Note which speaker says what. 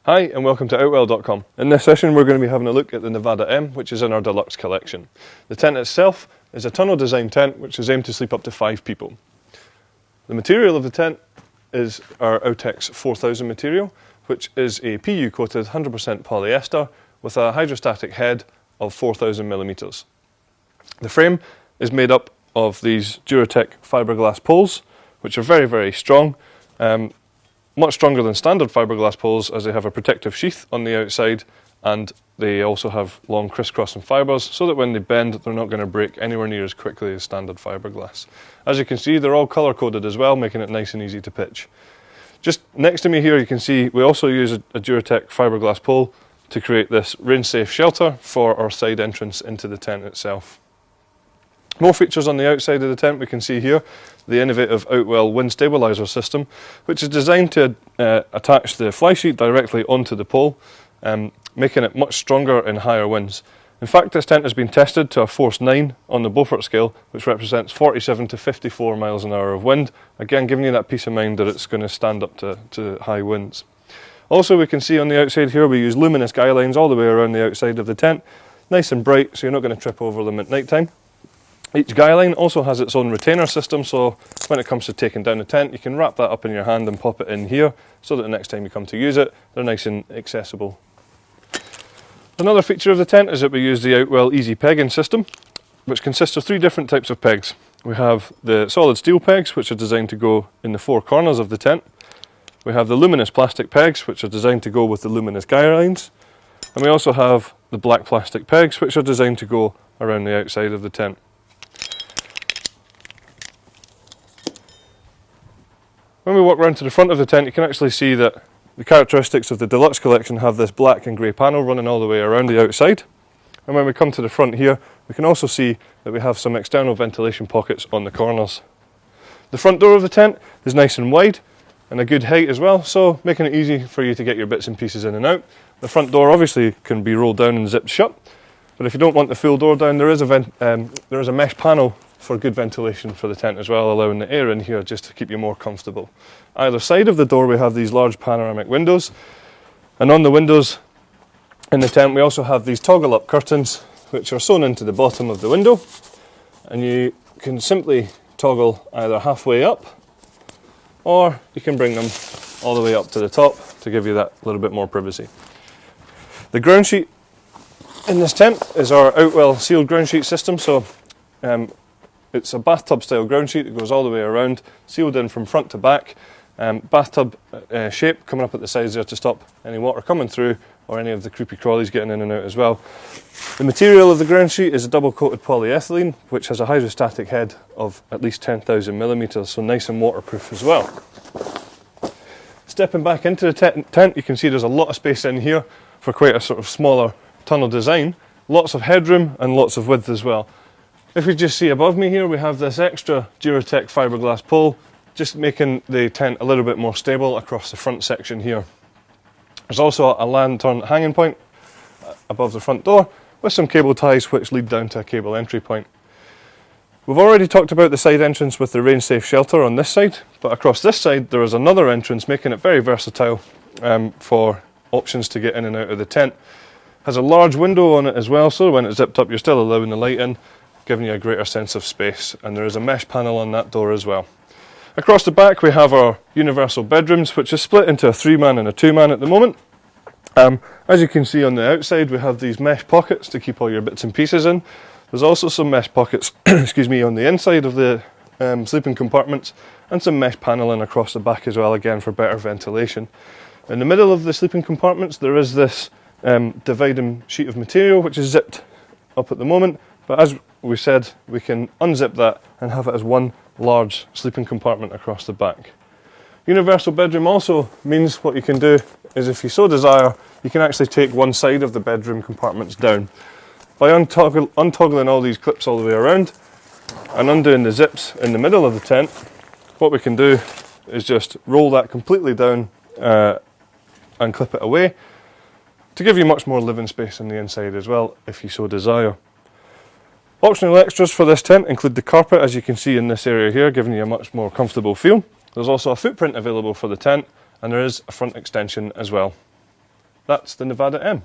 Speaker 1: Hi and welcome to Outwell.com. In this session we're going to be having a look at the Nevada M, which is in our deluxe collection. The tent itself is a tunnel design tent which is aimed to sleep up to 5 people. The material of the tent is our Outex 4000 material, which is a PU coated 100% polyester with a hydrostatic head of 4000 millimeters. The frame is made up of these Duratec fiberglass poles, which are very, very strong. Much stronger than standard fiberglass poles, as they have a protective sheath on the outside, and they also have long crisscrossing fibres so that when they bend they're not going to break anywhere near as quickly as standard fiberglass. As you can see, they're all colour coded as well, making it nice and easy to pitch. Just next to me here you can see we also use a Duratec fiberglass pole to create this rain safe shelter for our side entrance into the tent itself. More features on the outside of the tent we can see here, the innovative Outwell wind stabiliser system, which is designed to attach the fly sheet directly onto the pole, making it much stronger in higher winds. In fact, this tent has been tested to a force 9 on the Beaufort scale, which represents 47 to 54 miles an hour of wind, again giving you that peace of mind that it's going to stand up to high winds. Also, we can see on the outside here we use luminous guy lines all the way around the outside of the tent, nice and bright so you're not going to trip over them at night time. Each guy line also has its own retainer system, so when it comes to taking down the tent you can wrap that up in your hand and pop it in here so that the next time you come to use it they're nice and accessible. Another feature of the tent is that we use the Outwell easy pegging system, which consists of 3 different types of pegs. We have the solid steel pegs, which are designed to go in the 4 corners of the tent. We have the luminous plastic pegs, which are designed to go with the luminous guy lines. And we also have the black plastic pegs, which are designed to go around the outside of the tent. When we walk round to the front of the tent you can actually see that the characteristics of the deluxe collection have this black and grey panel running all the way around the outside. And when we come to the front here we can also see that we have some external ventilation pockets on the corners. The front door of the tent is nice and wide and a good height as well, so making it easy for you to get your bits and pieces in and out. The front door obviously can be rolled down and zipped shut, but if you don't want the full door down there is a mesh panel for good ventilation for the tent as well, allowing the air in here just to keep you more comfortable. Either side of the door we have these large panoramic windows, and on the windows in the tent we also have these toggle up curtains which are sewn into the bottom of the window, and you can simply toggle either halfway up or you can bring them all the way up to the top to give you that little bit more privacy. The ground sheet in this tent is our Outwell sealed ground sheet system, so it's a bathtub style ground sheet that goes all the way around, sealed in from front to back, bathtub shape coming up at the sides there to stop any water coming through or any of the creepy crawlies getting in and out as well. The material of the ground sheet is a double coated polyethylene which has a hydrostatic head of at least 10,000 millimeters, so nice and waterproof as well. Stepping back into the tent you can see there's a lot of space in here for quite a sort of smaller tunnel design, lots of headroom and lots of width as well. If we just see above me here we have this extra Duratec fiberglass pole, just making the tent a little bit more stable across the front section here. There's also a lantern hanging point above the front door with some cable ties which lead down to a cable entry point. We've already talked about the side entrance with the rain safe shelter on this side, but across this side there is another entrance making it very versatile for options to get in and out of the tent. Has a large window on it as well, so when it's zipped up you're still allowing the light in, giving you a greater sense of space, and there is a mesh panel on that door as well. Across the back we have our universal bedrooms, which is split into a 3-man and a 2-man at the moment. As you can see on the outside we have these mesh pockets to keep all your bits and pieces in. There's also some mesh pockets excuse me, on the inside of the sleeping compartments, and some mesh paneling across the back as well, again for better ventilation. In the middle of the sleeping compartments there is this dividing sheet of material which is zipped up at the moment, but as we said we can unzip that and have it as one large sleeping compartment across the back. Universal bedroom also means what you can do is, if you so desire, you can actually take one side of the bedroom compartments down. By untoggling all these clips all the way around and undoing the zips in the middle of the tent, what we can do is just roll that completely down and clip it away to give you much more living space on the inside as well, if you so desire. Optional extras for this tent include the carpet, as you can see in this area here, giving you a much more comfortable feel. There's also a footprint available for the tent, and there is a front extension as well. that's the Nevada M.